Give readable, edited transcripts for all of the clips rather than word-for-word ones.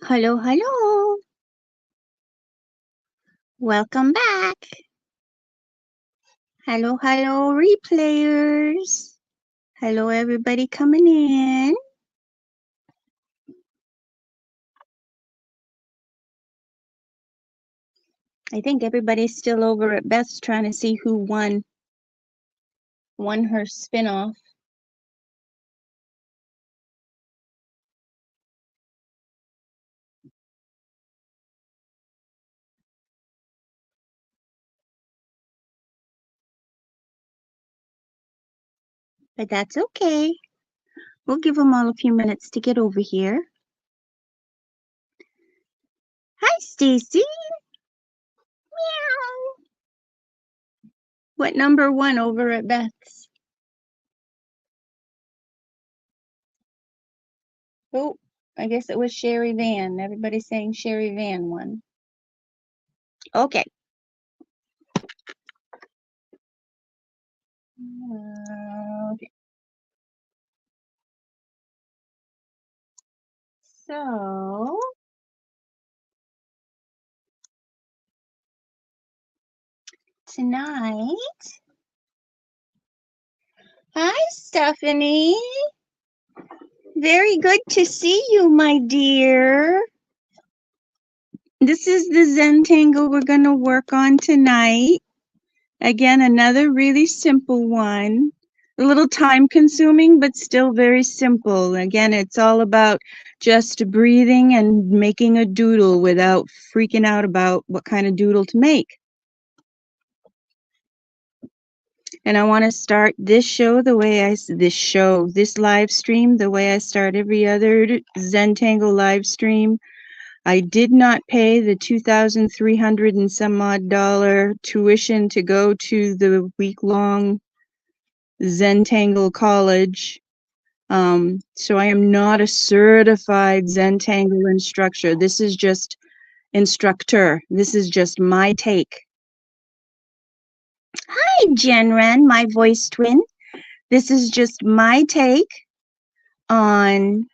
Hello, hello. Welcome back. Hello, hello, replayers. Hello, everybody coming in. I think everybody's still over at Beth's trying to see who won her spinoff. But that's okay. We'll give them all a few minutes to get over here. Hi, Stacy. Meow. What number one over at Beth's? Oh, I guess it was Sherry Van. Everybody's saying Sherry Van won. Okay. Okay. So tonight, hi Stephanie. Very good to see you, my dear. This is the zentangle we're going to work on tonight. Again, another really simple one. A little time consuming, but still very simple. Again, it's all about just breathing and making a doodle without freaking out about what kind of doodle to make. And I want to start this live stream the way I start every other Zentangle live stream. I did not pay the $2,300 and some odd tuition to go to the week-long Zentangle college. So I am not a certified Zentangle instructor. This is just This is just my take. Hi, Jenren, my voice twin. This is just my take on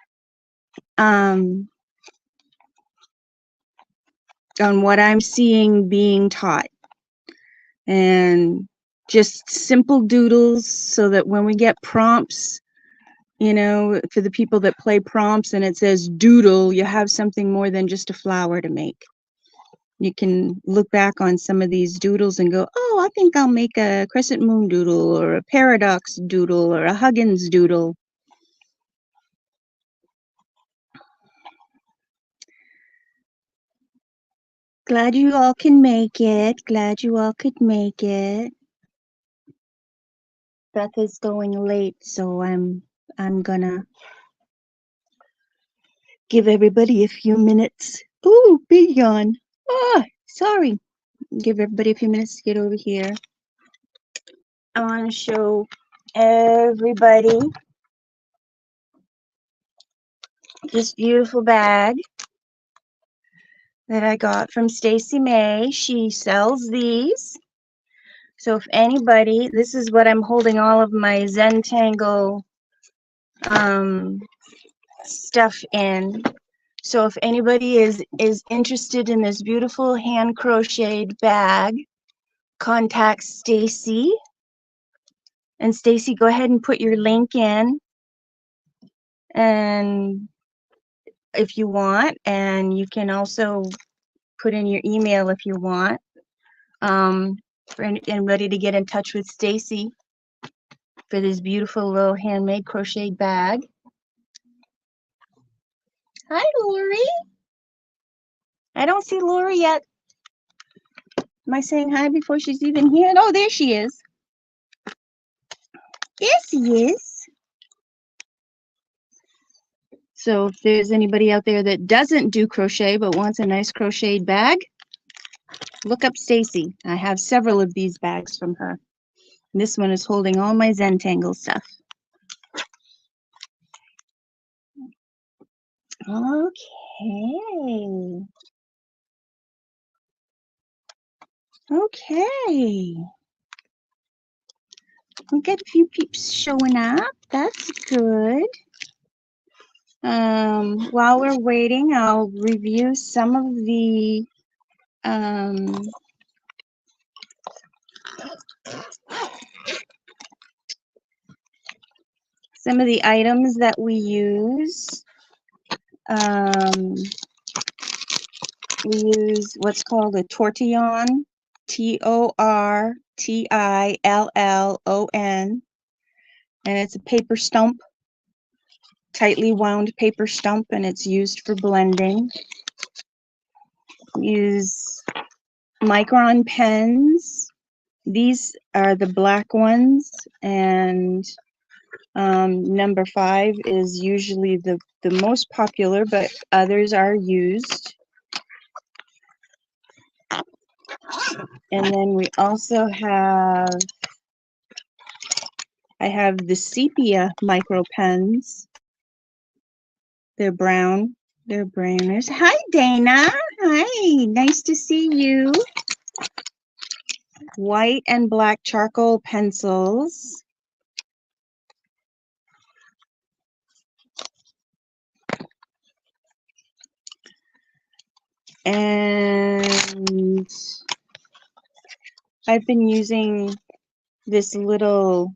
what I'm seeing being taught, and just simple doodles so that when we get prompts, you know, for the people that play prompts and it says doodle, you have something more than just a flower to make. You can look back on some of these doodles and go, oh, I think I'll make a crescent moon doodle or a paradox doodle or a Huggins doodle. Glad you all can make it. Glad you all could make it. Beth is going late, so I'm gonna give everybody a few minutes. Ooh, big yawn. Ah, sorry. Give everybody a few minutes to get over here. I want to show everybody this beautiful bag that I got from Stacy May. She sells these. So if anybody, this is what I'm holding all of my Zentangle stuff in. So if anybody is interested in this beautiful hand crocheted bag, contact Stacy. And Stacy, go ahead and put your link in, and if you want, and you can also put in your email if you want. For anybody to get in touch with Stacy for this beautiful little handmade crocheted bag. Hi, Lori. I don't see Lori yet. Am I saying hi before she's even here? Oh, there she is. There she is. So if there's anybody out there that doesn't do crochet but wants a nice crocheted bag, look up Stacy. I have several of these bags from her. And this one is holding all my Zentangle stuff. Okay. Okay. We got a few peeps showing up. That's good. While we're waiting, I'll review some of the um, items that we use. We use what's called a tortillon, tortillon, and it's a paper stump, tightly wound paper stump, and it's used for blending. We use micron pens. These are the black ones, and number 5 is usually the most popular, but others are used. And then we also have, I have the sepia micro pens. They're brown. They're brownish. Hi, Dana. Hi, nice to see you. White and black charcoal pencils. And I've been using this little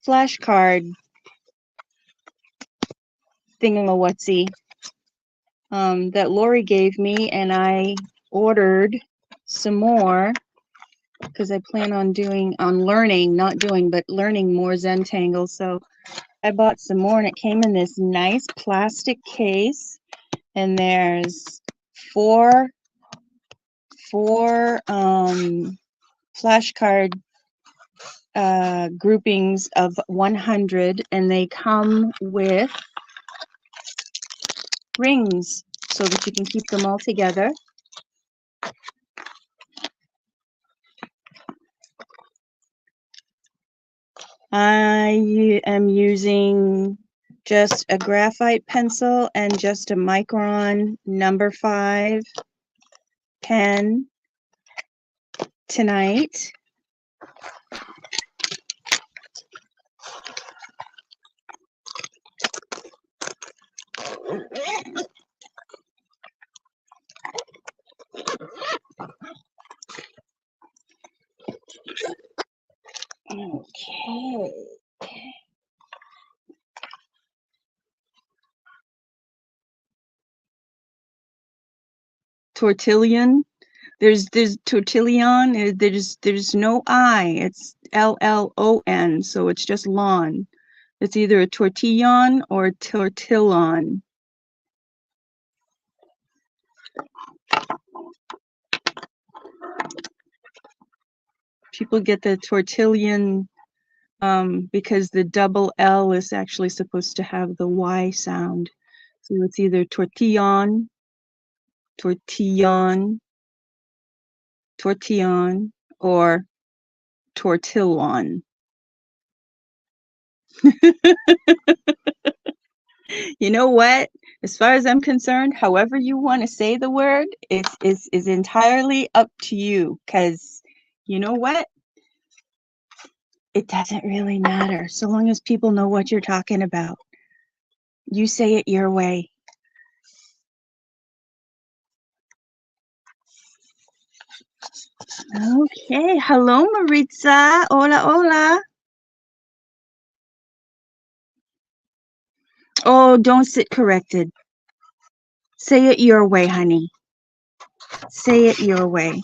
flashcard thingamawhatsy that Lori gave me, and I ordered some more because I plan on learning more Zentangle. So I bought some more, and it came in this nice plastic case, and there's four flashcard groupings of 100, and they come with rings so that you can keep them all together. I am using just a graphite pencil and just a micron number 5 pen tonight. Okay. Tortillon. There's tortillon. There's no I. It's LLON. So it's just lawn. It's either a tortillon or tortillon. People get the tortillon because the double L is actually supposed to have the Y sound. So it's either tortillon, tortillon, tortillon, or tortillon. You know what? As far as I'm concerned, however you want to say the word, is entirely up to you. Because you know what? It doesn't really matter so long as people know what you're talking about. You say it your way. Okay. Hello, Maritza. Hola, hola. Oh, don't sit corrected. Say it your way, honey. Say it your way.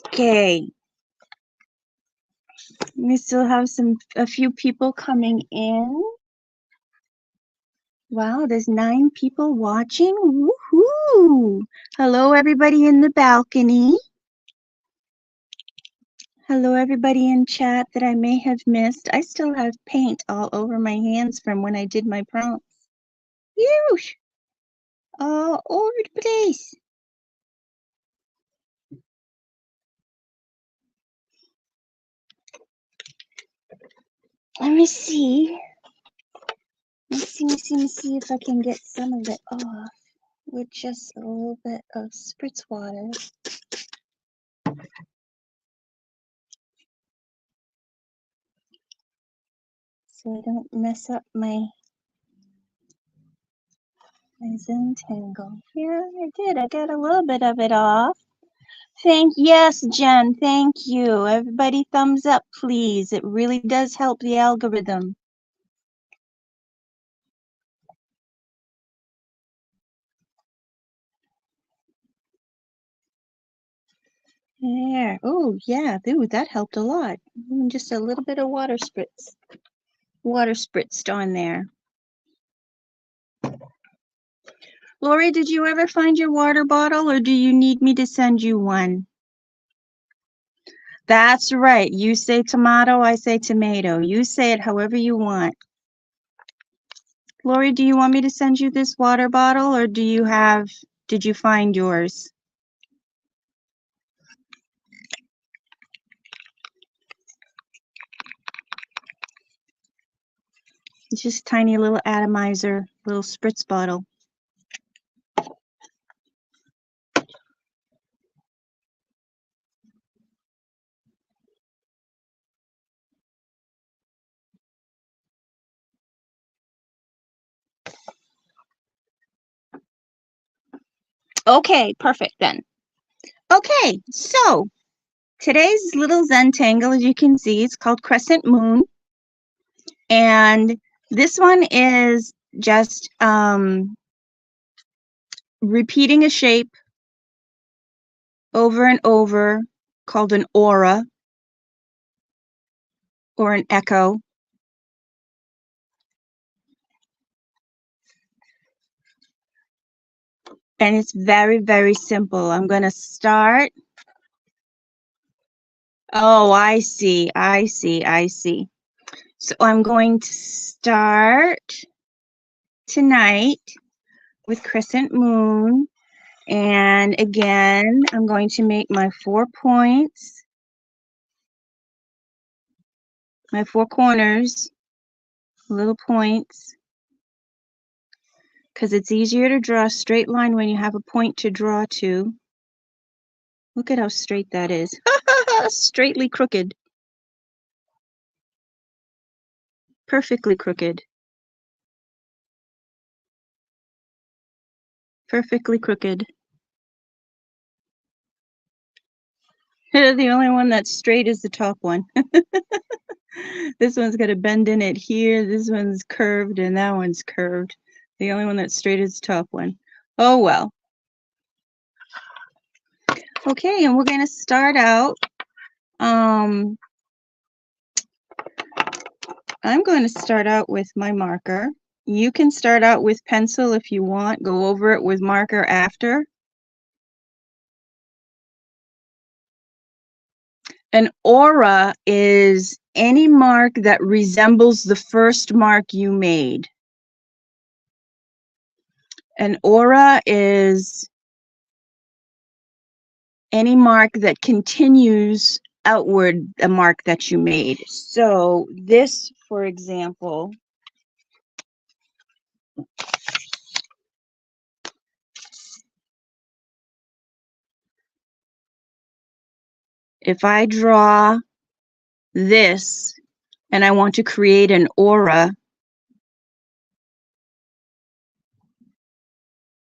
Okay. We still have a few people coming in. Wow, there's 9 people watching. Woohoo! Hello, everybody in the balcony. Hello, everybody in chat that I may have missed. I still have paint all over my hands from when I did my prompts. Yeesh! All over the place. Let me see. Let me see if I can get some of it off with just a little bit of spritz water. So I don't mess up my My zentangle. Yeah, I did. I got a little bit of it off. Yes, Jen, thank you. Everybody thumbs up, please. It really does help the algorithm. There. Oh, yeah. Ooh, that helped a lot. Just a little bit of water spritz. Water spritzed on there. Lori, did you ever find your water bottle or do you need me to send you one? That's right. You say tomato, I say tomato. You say it however you want. Lori, do you want me to send you this water bottle or did you find yours? It's just tiny little atomizer, little spritz bottle. Okay, perfect then. Okay, so today's little zentangle, as you can see, it's called Crescent Moon. And this one is just repeating a shape over and over called an aura or an echo. And it's very, very simple. I'm going to start. Oh, I see. So I'm going to start tonight with Crescent Moon. And again, I'm going to make my 4 points, my 4 corners, little points, because it's easier to draw a straight line when you have a point to draw to. Look at how straight that is. Straightly crooked. Perfectly crooked. Perfectly crooked. The only one that's straight is the top one. This one's got a bend in it here. This one's curved and that one's curved. The only one that's straight is the top one. Oh well. Okay, and we're going to start out. I'm going to start out with my marker. You can start out with pencil if you want. Go over it with marker after. An aura is any mark that resembles the first mark you made. An aura is any mark that continues outward a mark that you made. So this, for example, if I draw this and I want to create an aura,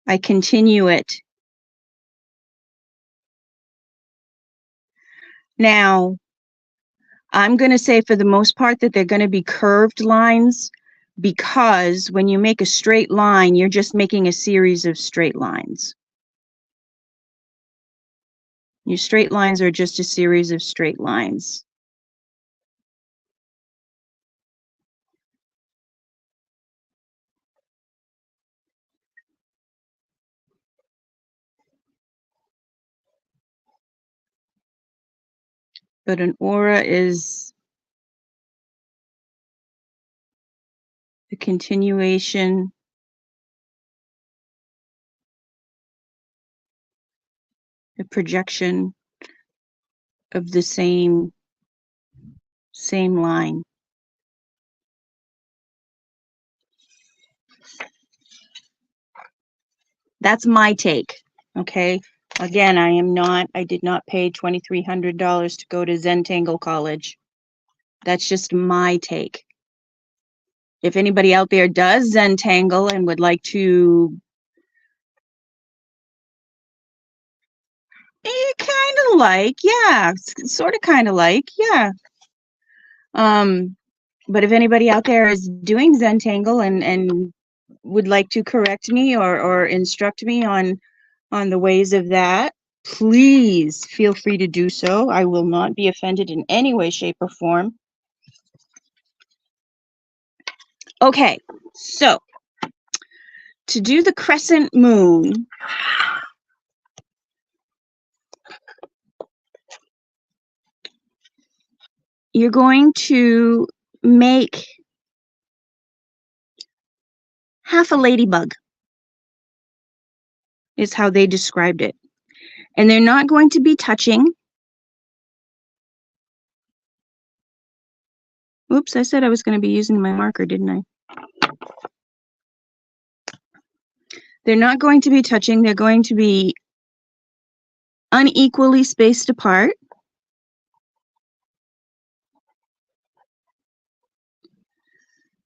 I continue it. Now, I'm going to say for the most part that they're going to be curved lines because when you make a straight line, you're just making a series of straight lines. Your straight lines are just a series of straight lines. But an aura is a continuation a projection of the same line. That's my take, okay? Again, I did not pay $2,300 to go to Zentangle College. That's just my take. If anybody out there does Zentangle and would like to Kind of like, yeah, sort of kind of like, yeah. But if anybody out there is doing zentangle and would like to correct me or instruct me on the ways of that, please feel free to do so. I will not be offended in any way, shape, or form. Okay, so to do the crescent moon, you're going to make half a ladybug, is how they described it. And they're not going to be touching. Oops, I said I was going to be using my marker, didn't I? They're not going to be touching. They're going to be unequally spaced apart.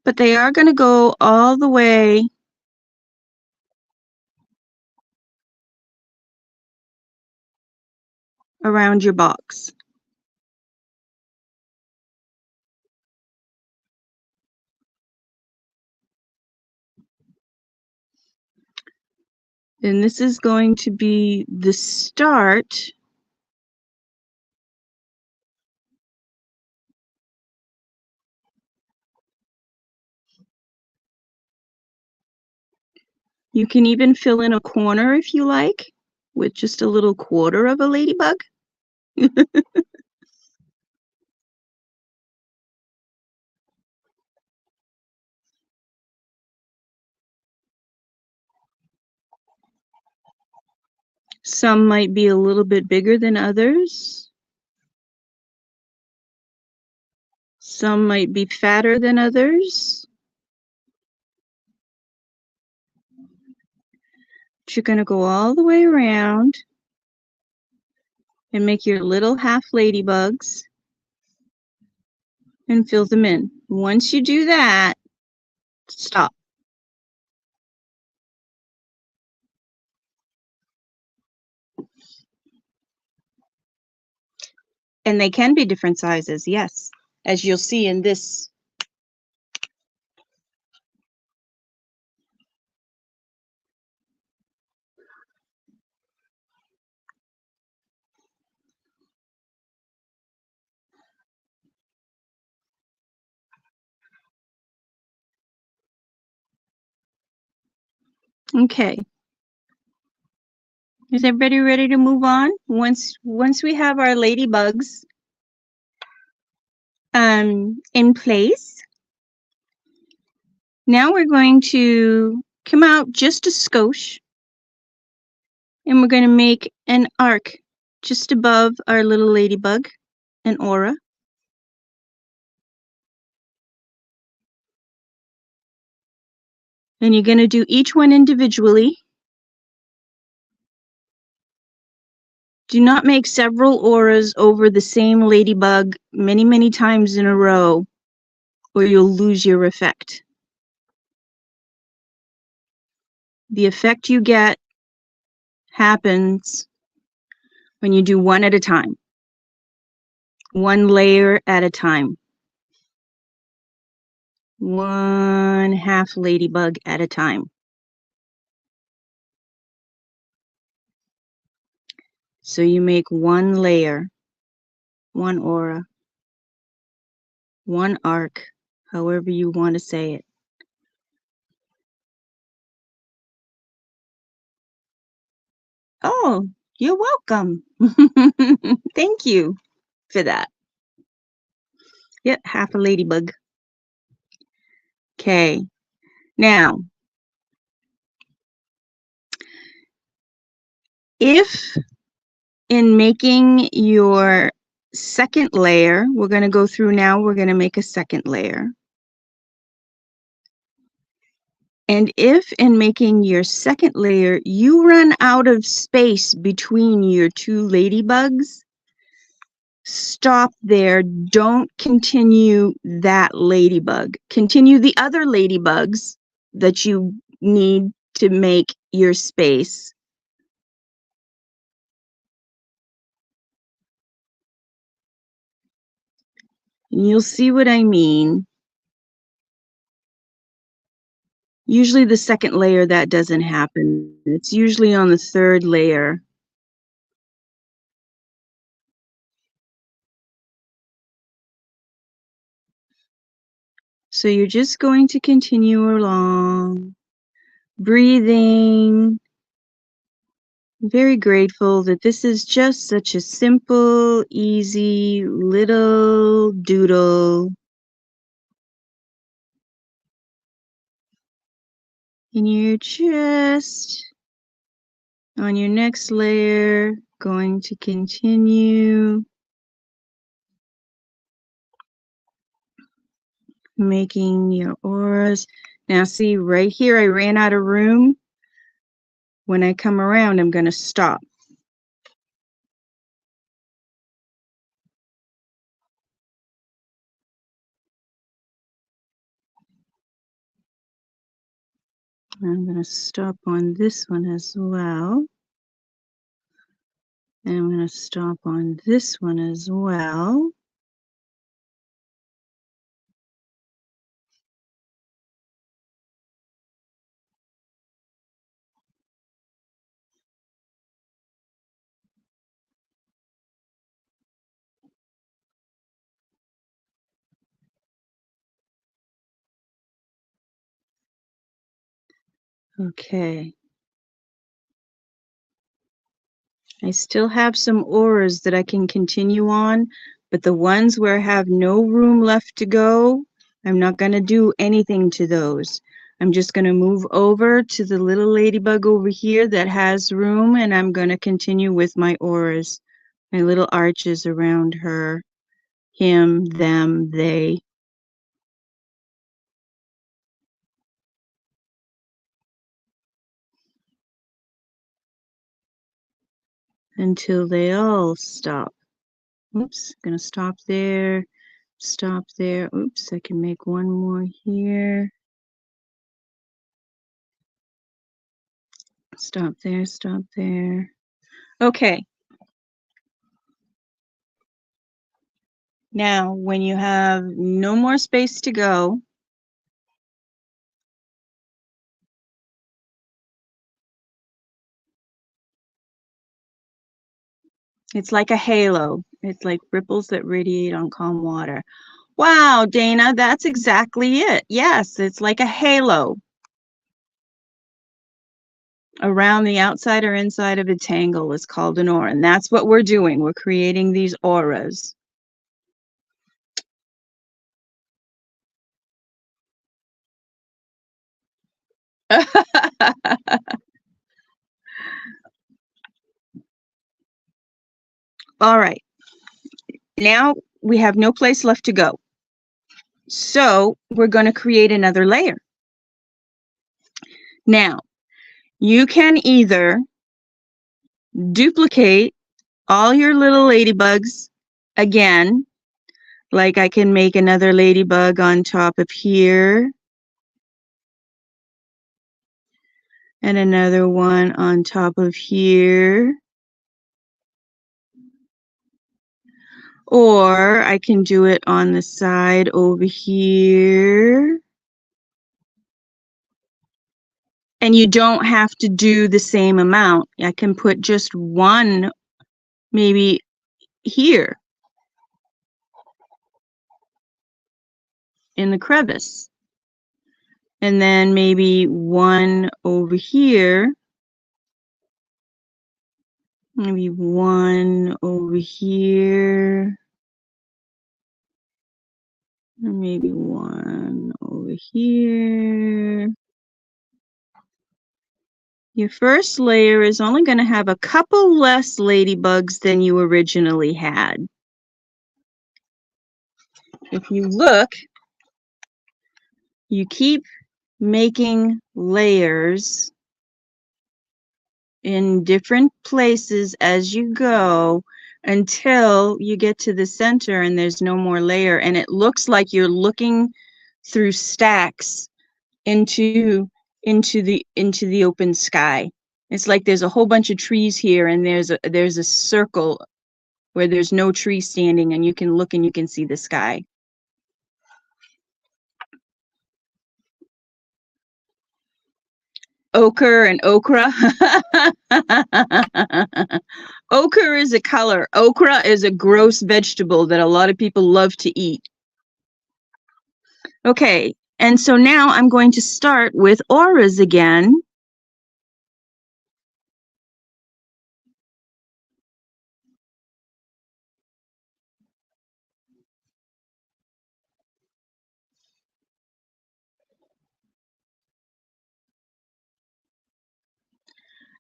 But they are going to go all the way around your box. And this is going to be the start You can even fill in a corner if you like, with just a little quarter of a ladybug. Some might be a little bit bigger than others. Some might be fatter than others. But you're going to go all the way around and make your little half ladybugs and fill them in. Once you do that, stop. And they can be different sizes, yes, as you'll see in this. Okay. Is everybody ready to move on? Once we have our ladybugs in place, now we're going to come out just a skosh, and we're going to make an arc just above our little ladybug, an aura. And you're going to do each one individually. Do not make several auras over the same ladybug many, many times in a row, or you'll lose your effect. The effect you get happens when you do one at a time, one layer at a time, one half ladybug at a time. So you make one layer, one aura, one arc, however you want to say it. Oh, you're welcome. Thank you for that. Yep, half a ladybug. Okay, now, if in making your second layer, we're going to go through now, we're going to make a second layer. And if in making your second layer, you run out of space between your two ladybugs, stop there. Don't continue that ladybug. Continue the other ladybugs that you need to make your space. And you'll see what I mean. Usually the second layer that doesn't happen. It's usually on the third layer. So you're just going to continue along, breathing. Very grateful that this is just such a simple, easy little doodle. And you're just on your next layer going to continue making your auras. Now see right here, I ran out of room. When I come around, I'm going to stop. I'm going to stop on this one as well. And I'm going to stop on this one as well. Okay. I still have some auras that I can continue on, but the ones where I have no room left to go, I'm not going to do anything to those. I'm just going to move over to the little ladybug over here that has room, and I'm going to continue with my auras, my little arches around her, him, them, they. Until they all stop. Oops, gonna stop there, stop there. Oops, I can make one more here. Stop there, stop there. Okay. Now, when you have no more space to go, it's like a halo. It's like ripples that radiate on calm water. Wow, Dana, that's exactly it. Yes, it's like a halo around the outside or inside of a tangle is called an aura. And that's what we're doing. We're creating these auras. All right. Now we have no place left to go. So we're going to create another layer. Now, you can either duplicate all your little ladybugs again, like I can make another ladybug on top of here, and another one on top of here. Or I can do it on the side over here. And you don't have to do the same amount. I can put just one maybe here in the crevice. And then maybe one over here. Maybe one over here. Maybe one over here. Your first layer is only going to have a couple less ladybugs than you originally had. If you look, you keep making layers in different places as you go until you get to the center and there's no more layer, and it looks like you're looking through stacks into the open sky. It's like there's a whole bunch of trees here, and there's a circle where there's no tree standing, and you can look and you can see the sky. ochre and okra. Ochre is a color. Okra is a gross vegetable that a lot of people love to eat. Okay, and so now I'm going to start with auras again.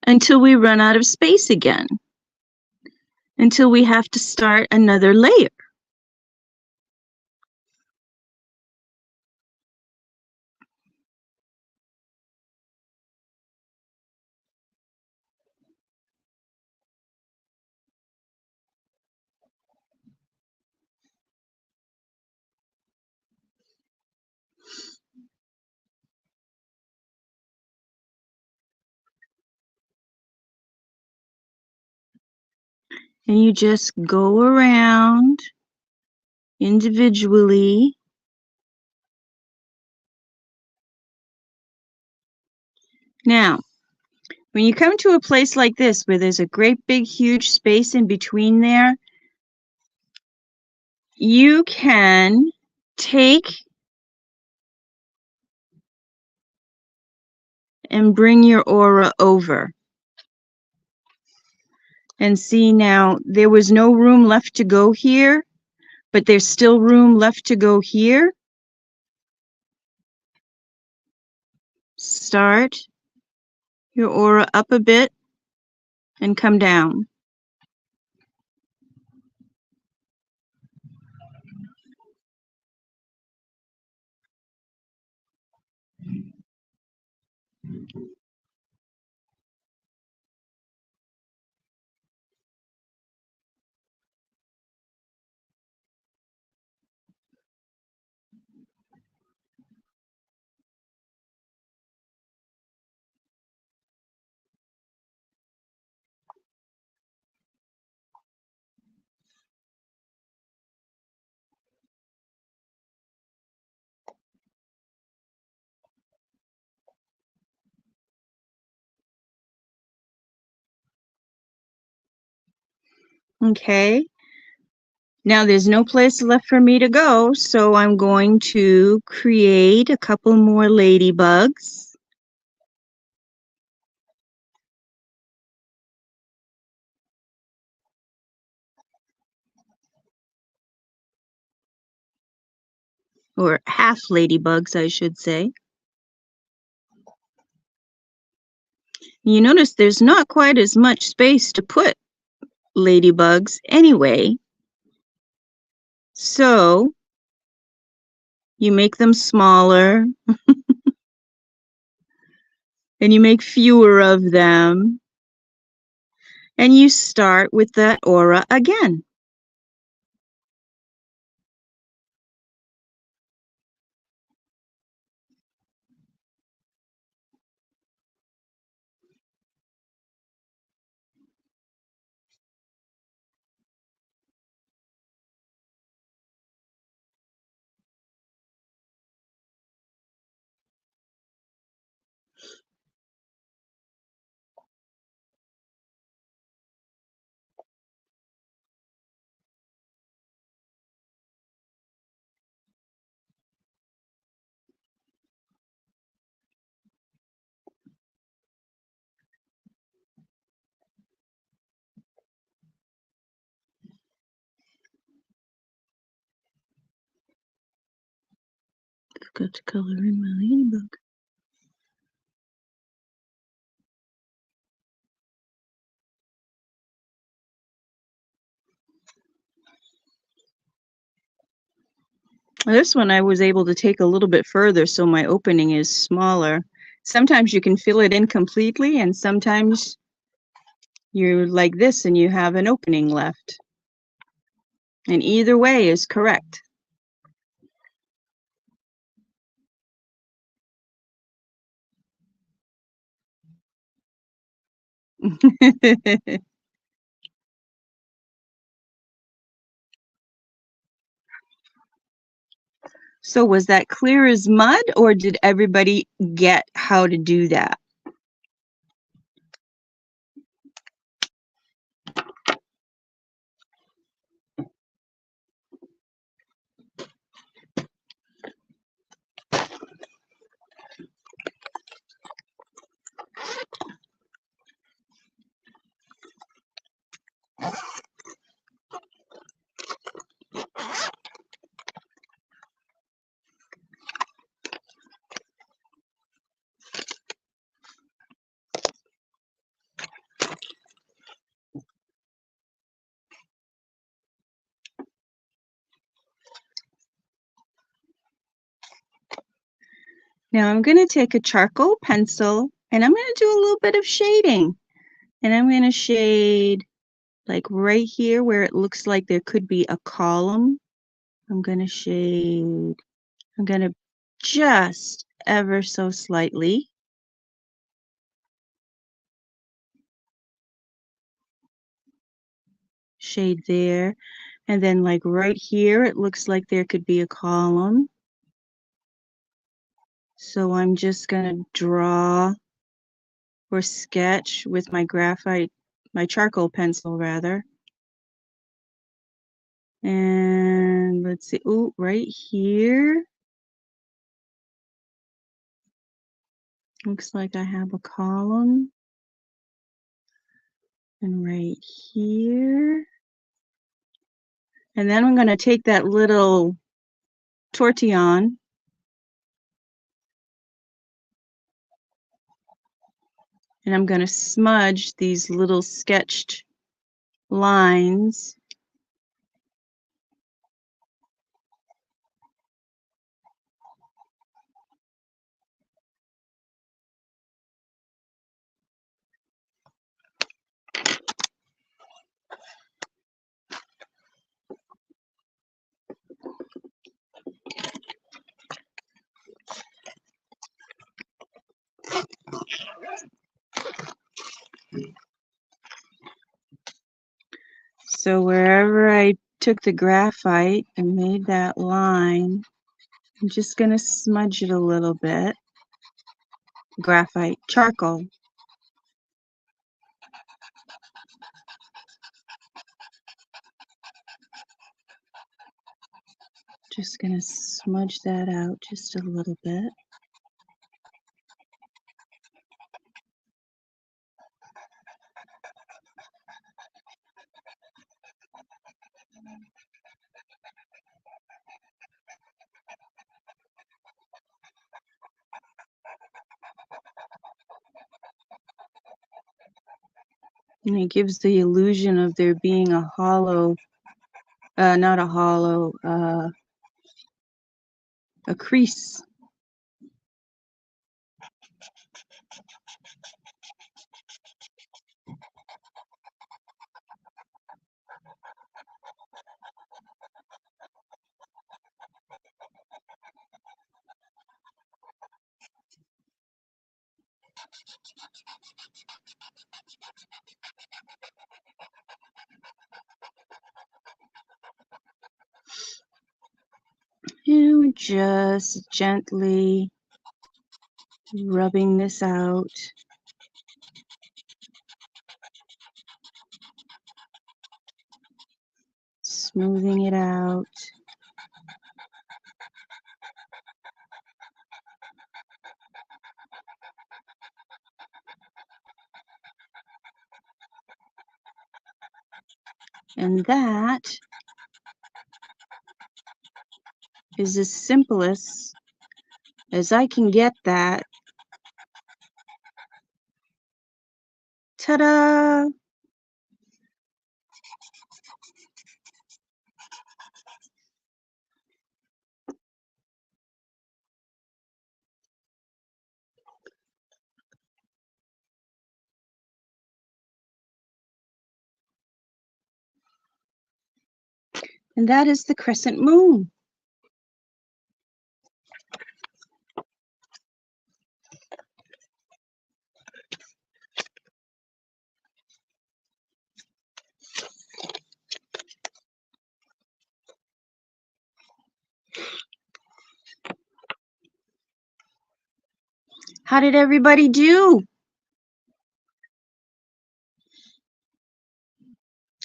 Until we run out of space again. Until we have to start another layer. And you just go around individually. Now, when you come to a place like this where there's a great big huge space in between there, you can take and bring your aura over. And see, now there was no room left to go here, but there's still room left to go here. Start your aura up a bit and come down. Okay. Now there's no place left for me to go, so I'm going to create a couple more ladybugs. Or half ladybugs, I should say. You notice there's not quite as much space to put ladybugs anyway. So you make them smaller and you make fewer of them. And you start with that aura again. Forgot to color in my ladybug. This one I was able to take a little bit further, so my opening is smaller. Sometimes you can fill it in completely, and sometimes you're like this and you have an opening left. And either way is correct. So was that clear as mud, or did everybody get how to do that? Now I'm going to take a charcoal pencil and I'm going to do a little bit of shading. And I'm going to shade like right here where it looks like there could be a column. I'm going to shade. I'm going to just ever so slightly. Shade there. And then like right here, it looks like there could be a column. So I'm just going to draw or sketch with my graphite, my charcoal pencil rather. And let's see, oh, right here. Looks like I have a column. And right here. And then I'm going to take that little tortillon and I'm going to smudge these little sketched lines. So wherever I took the graphite and made that line, I'm just going to smudge it a little bit. Graphite charcoal. Just going to smudge that out just a little bit. And it gives the illusion of there being a hollow, not a hollow, a crease. And just gently rubbing this out. Smoothing it out. And that is as simple as I can get that. Ta-da! And that is the crescent moon. How did everybody do?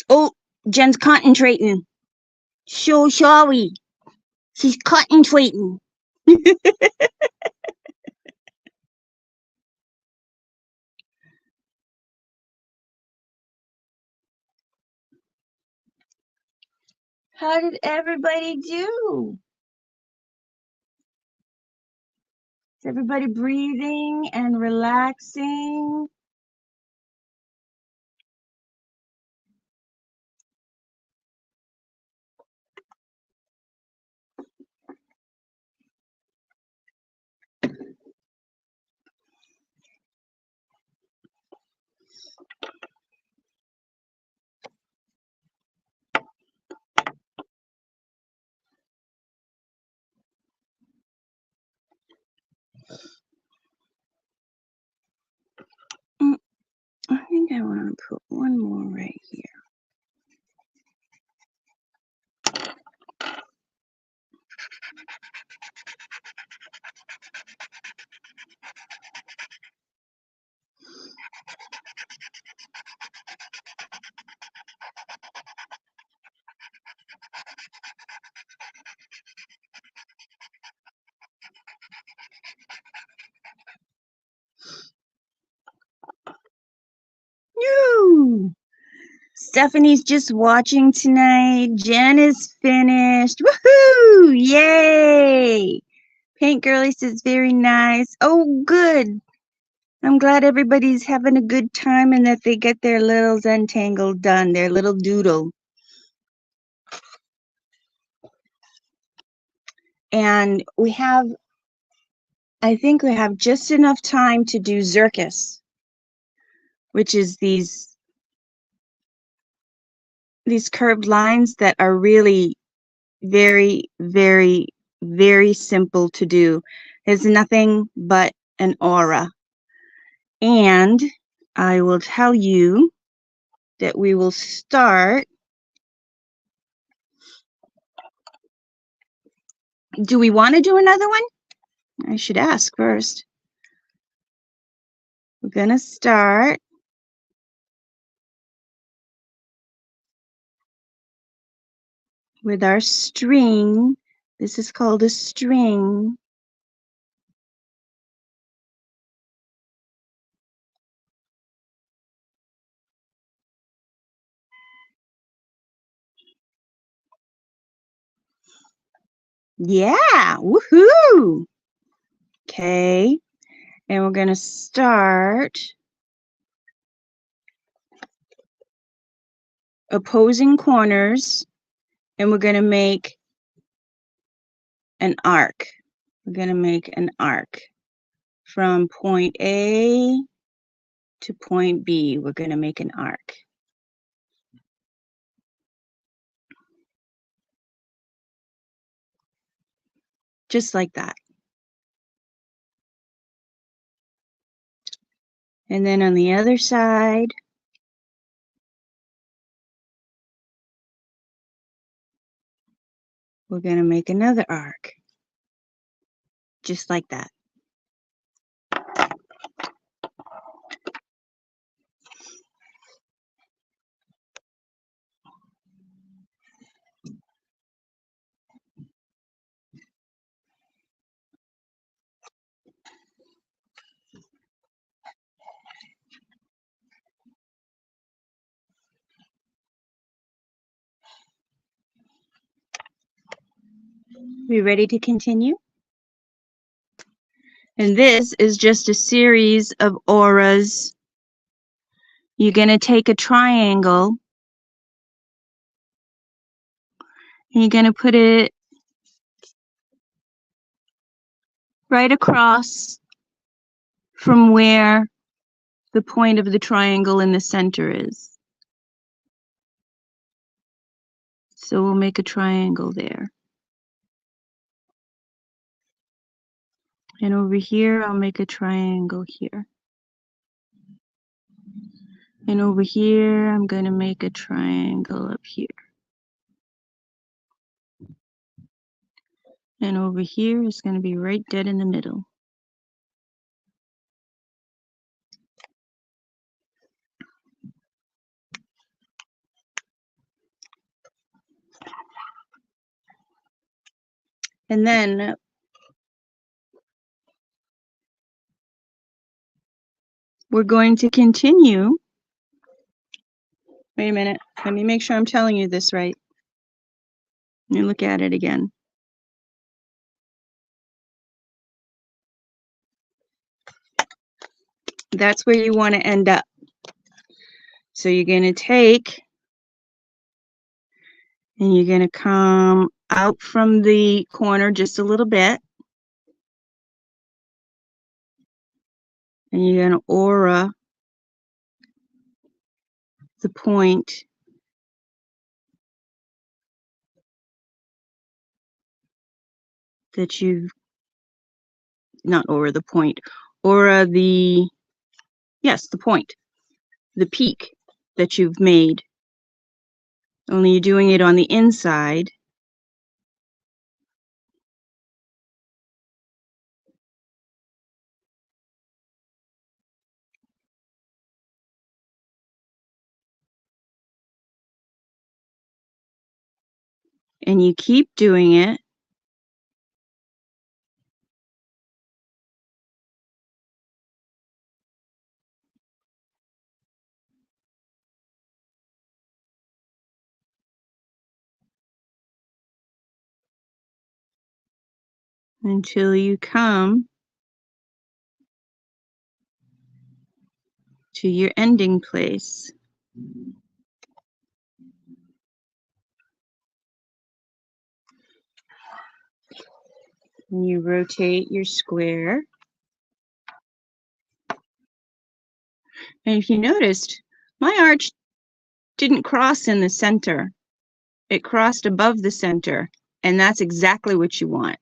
Oh, Jen's concentrating. So sorry. She's concentrating. How did everybody do? Is everybody breathing and relaxing? put one more right here. Yoo! Stephanie's just watching tonight. Jen is finished. Woohoo! Yay! Paint Girly says very nice. Oh, good. I'm glad everybody's having a good time and that they get their little zentangle done, their little doodle. And I think we have just enough time to do Zircus, which is these curved lines that are really very, very, very simple to do. There's nothing but an aura. And I will tell you that we will start. Do we want to do another one? I should ask first. We're going to start with our string. This is called a string. Yeah, woohoo! Okay, and we're going to start opposing corners, and we're going to make an arc. We're going to make an arc from point A to point B. We're going to make an arc. Just like that. And then on the other side, we're going to make another arc. Just like that. We ready to continue? And this is just a series of auras. You're going to take a triangle and you're going to put it right across from where the point of the triangle in the center is. So we'll make a triangle there. And over here, I'll make a triangle here. And over here, I'm going to make a triangle up here. And over here is going to be right dead in the middle. And then we're going to continue. Wait a minute. Let me make sure I'm telling you this right. Let me look at it again. That's where you want to end up. So you're going to take and you're going to come out from the corner just a little bit. And you're going to aura the point that you've, not aura the point, aura the, yes, the point, the peak that you've made, only you're doing it on the inside. And you keep doing it until you come to your ending place. And you rotate your square. And if you noticed, my arch didn't cross in the center. It crossed above the center, and that's exactly what you want.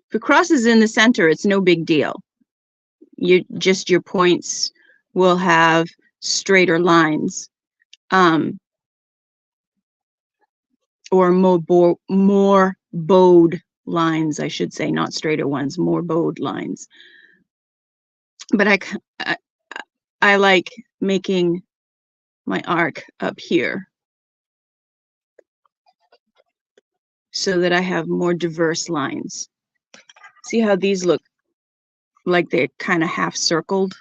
If it crosses in the center, it's no big deal. Your points will have straighter lines, or more bowed lines, I should say, not straighter ones, more bowed lines. But I like making my arc up here so that I have more diverse lines. See how these look like they're kind of half circled?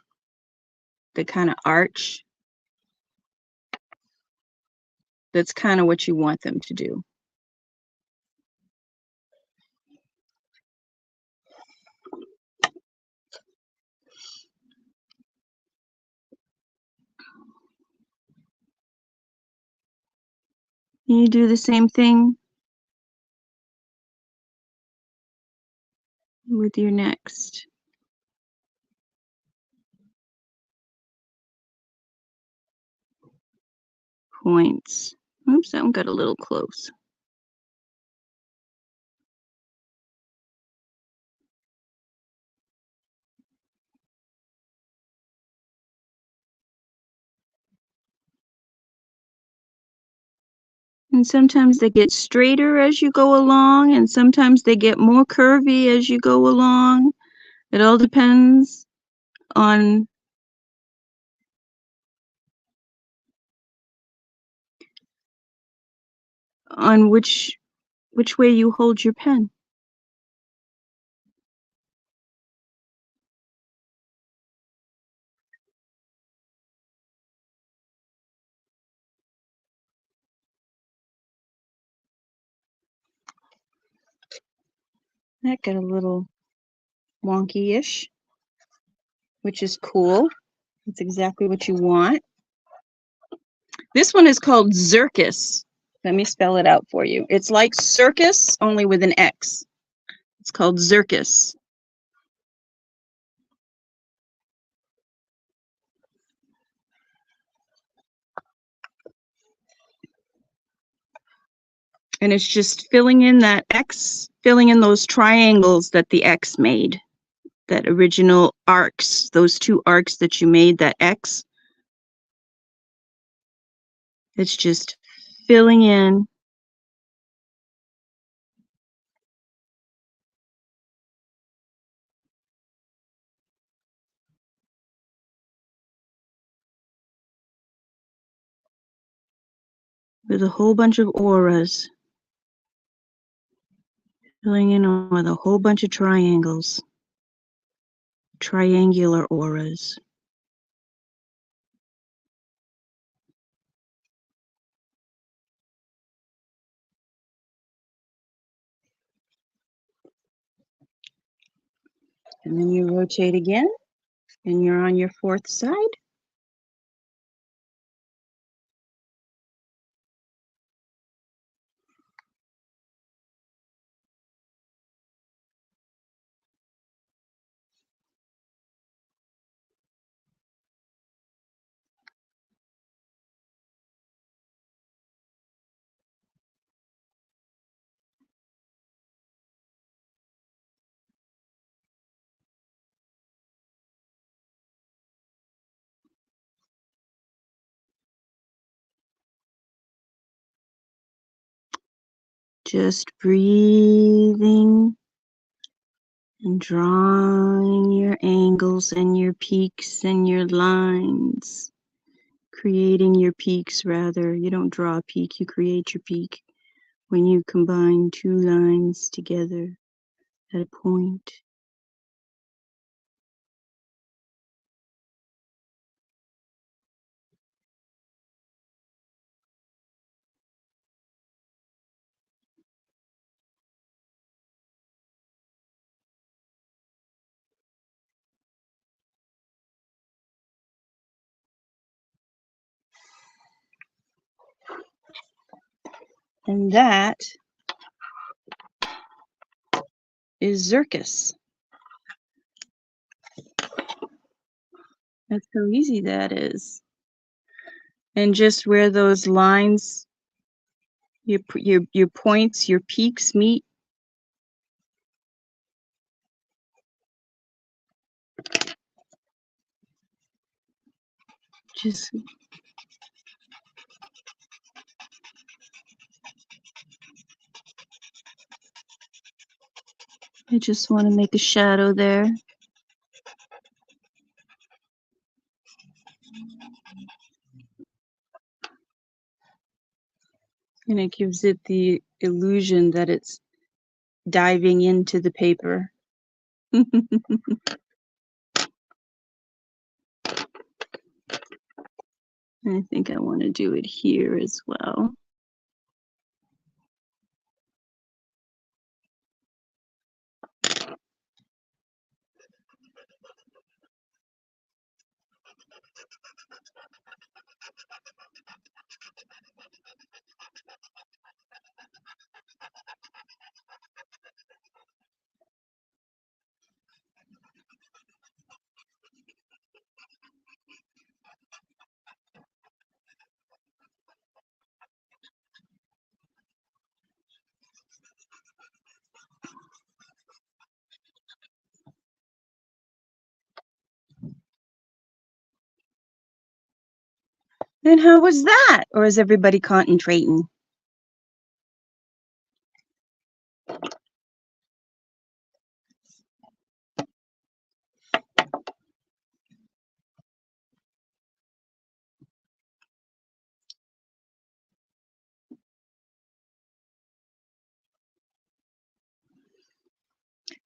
They kind of arch. That's kind of what you want them to do. You do the same thing with your next points. Oops, that one got a little close. And sometimes they get straighter as you go along, and sometimes they get more curvy as you go along. It all depends on which way you hold your pen. That got a little wonky-ish, which is cool. It's exactly what you want. This one is called Zircus. Let me spell it out for you. It's like circus, only with an X. It's called Zircus. And it's just filling in that X, filling in those triangles that the X made. That original arcs, those two arcs that you made, that X. It's just filling in with a whole bunch of auras. Filling in with a whole bunch of triangles. Triangular auras. And then you rotate again, and you're on your fourth side. Just breathing and drawing your angles and your peaks and your lines. Creating your peaks, rather. You don't draw a peak, you create your peak when you combine two lines together at a point. And that is Zircus. That's how easy that is. And just where those lines, your points, your peaks meet, just I just want to make a shadow there. And it gives it the illusion that it's diving into the paper. I think I want to do it here as well. And how was that? Or is everybody concentrating?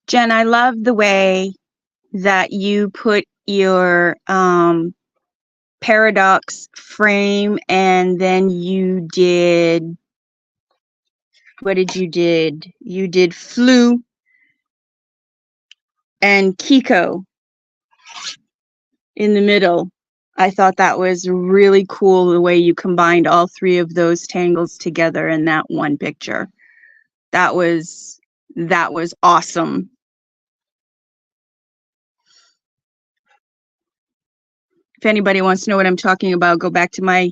Jen, I love the way that you put your paradox frame, and then you did, what did you did? You did Flu and Kiko in the middle. I thought that was really cool, the way you combined all three of those tangles together in that one picture. That was awesome. If anybody wants to know what I'm talking about, go back to my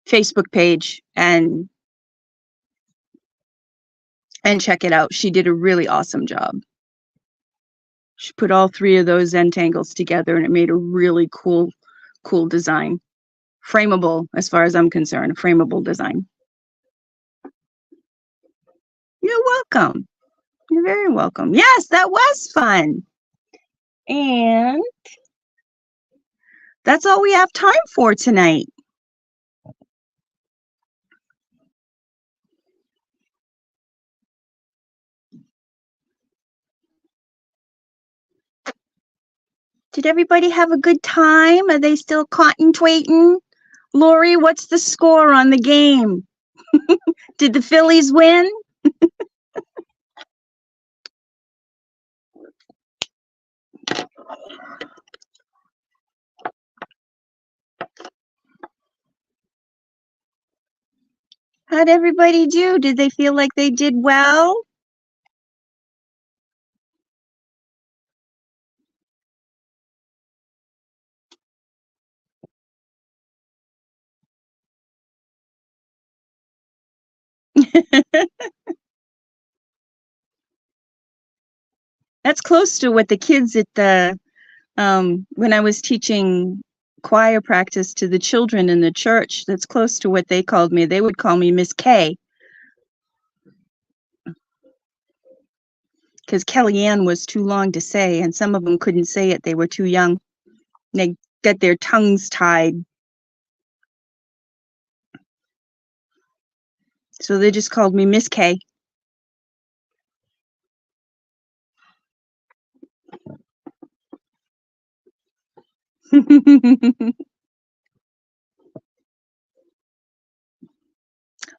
Facebook page and check it out. She did a really awesome job. She put all three of those zentangles together, and it made a really cool design. Frameable, as far as I'm concerned, a frameable design. You're welcome. You're very welcome. Yes, that was fun. And that's all we have time for tonight. Did everybody have a good time? Are they still concentrating? Lori, what's the score on the game? Did the Phillies win? How'd everybody do? Did they feel like they did well? That's close to what the kids at the when I was teaching choir practice to the children in the church, that's close to what they called me. They would call me Miss K, because Kellyanne was too long to say, and some of them couldn't say it. They were too young. They got their tongues tied. So they just called me Miss K.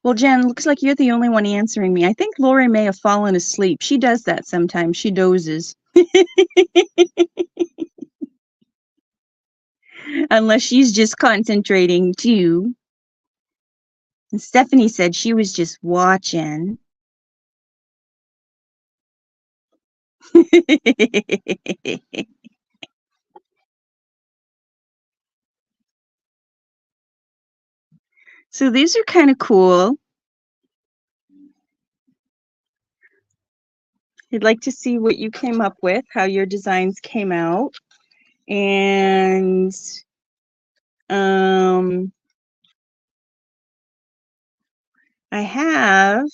Well, Jen, looks like you're the only one answering me. I think Lori may have fallen asleep. She does that sometimes. She dozes. Unless she's just concentrating too. And Stephanie said she was just watching. So these are kind of cool. I'd like to see what you came up with, how your designs came out. And I have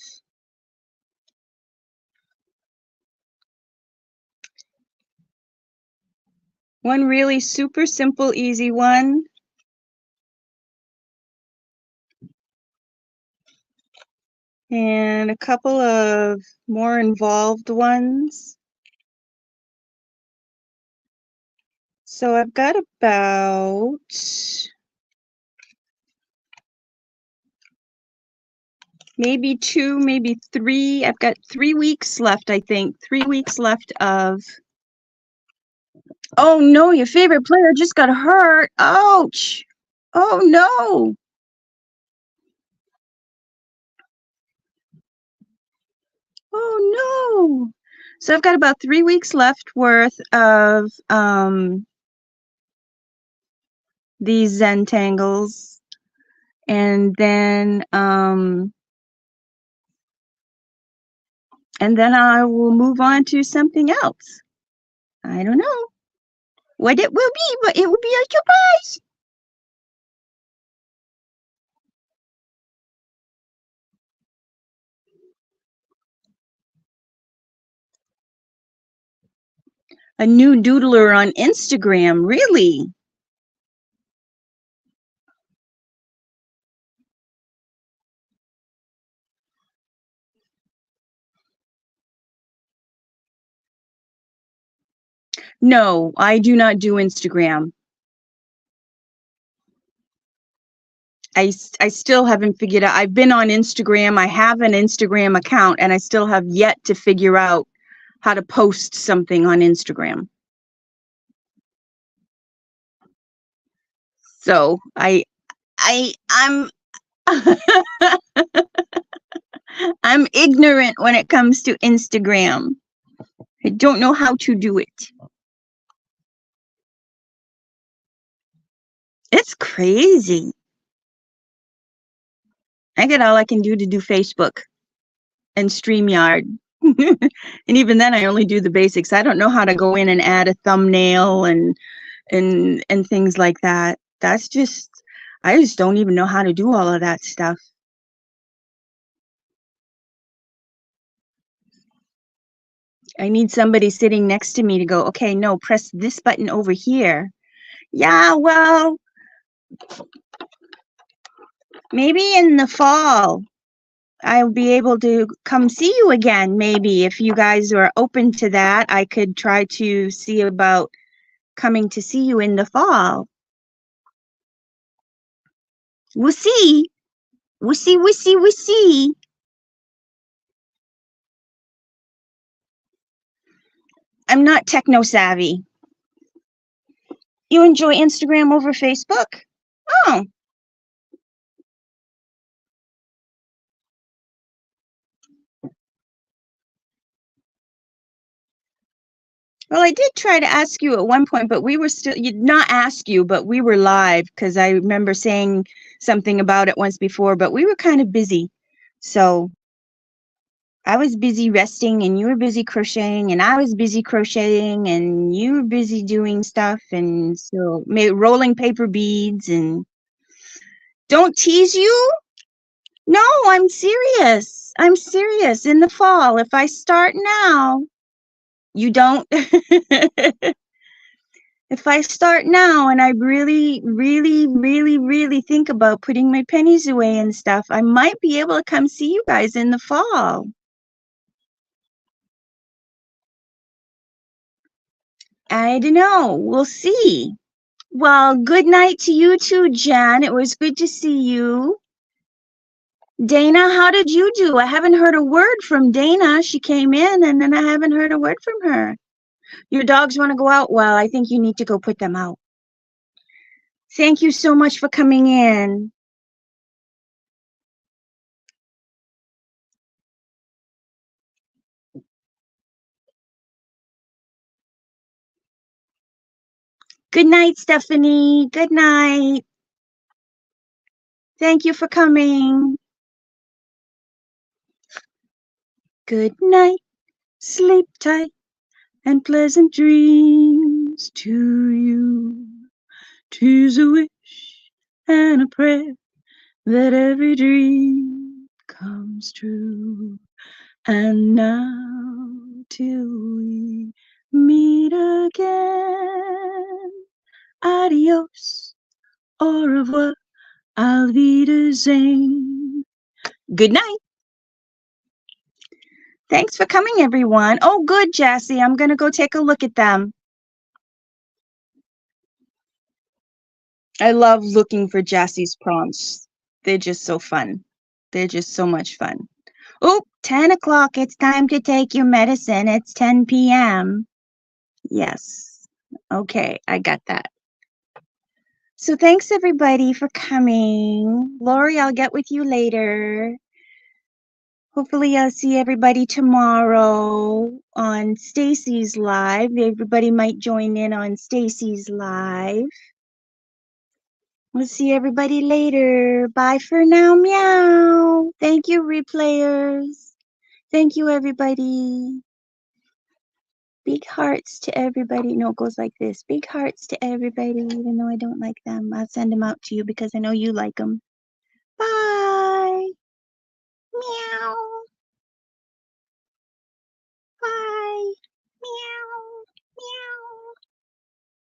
one really super simple, easy one. And a couple of more involved ones. So I've got about maybe 2, maybe 3. I've got 3 weeks left, I think. 3 weeks left of. Oh no, your favorite player just got hurt. Ouch. Oh no. Oh no. So I've got about 3 weeks left worth of these zentangles. And then I will move on to something else. I don't know what it will be, but it will be a surprise. A new doodler on Instagram, really? No, I do not do Instagram. I still haven't figured out. I've been on Instagram. I have an Instagram account, and I still have yet to figure out how to post something on Instagram. So I'm I'm ignorant when it comes to Instagram. I don't know how to do it. It's crazy. I get all I can do to do Facebook and StreamYard. And even then I only do the basics. I don't know how to go in and add a thumbnail and things like that. That's just, I just don't even know how to do all of that stuff. I need somebody sitting next to me to go, okay, no, press this button over here. Yeah, well, maybe in the fall I'll be able to come see you again. Maybe if you guys are open to that, I could try to see about coming to see you in the fall. We'll see. We'll see, we'll see, we'll see. I'm not techno savvy. You enjoy Instagram over Facebook? Oh. Well, I did try to ask you at one point, but we were still, not ask you, but we were live because I remember saying something about it once before, but we were kind of busy. So I was busy resting and you were busy crocheting and I was busy crocheting and you were busy doing stuff. And so rolling paper beads and don't tease you. No, I'm serious. I'm serious. In the fall, if I start now, You don't? If I start now and I really, really, really, really think about putting my pennies away and stuff, I might be able to come see you guys in the fall. I don't know. We'll see. Well, good night to you too, Jen. It was good to see you. Dana, how did you do? I haven't heard a word from Dana. She came in and then I haven't heard a word from her. Your dogs want to go out? Well, I think you need to go put them out. Thank you so much for coming in. Good night, Stephanie. Good night. Thank you for coming. Good night. Sleep tight and pleasant dreams to you. 'Tis a wish and a prayer that every dream comes true. And now till we meet again, adios, au revoir, auf Wiedersehen. Good night. Thanks for coming, everyone. Oh, good, Jessie. I'm going to go take a look at them. I love looking for Jessie's prompts. They're just so fun. They're just so much fun. Oh, 10 o'clock. It's time to take your medicine. It's 10 p.m. Yes. Okay, I got that. So thanks, everybody, for coming. Lori, I'll get with you later. Hopefully, I'll see everybody tomorrow on Stacy's Live. Everybody might join in on Stacy's Live. We'll see everybody later. Bye for now. Meow. Thank you, replayers. Thank you, everybody. Big hearts to everybody. No, it goes like this. Big hearts to everybody, even though I don't like them. I'll send them out to you because I know you like them. Bye. Meow.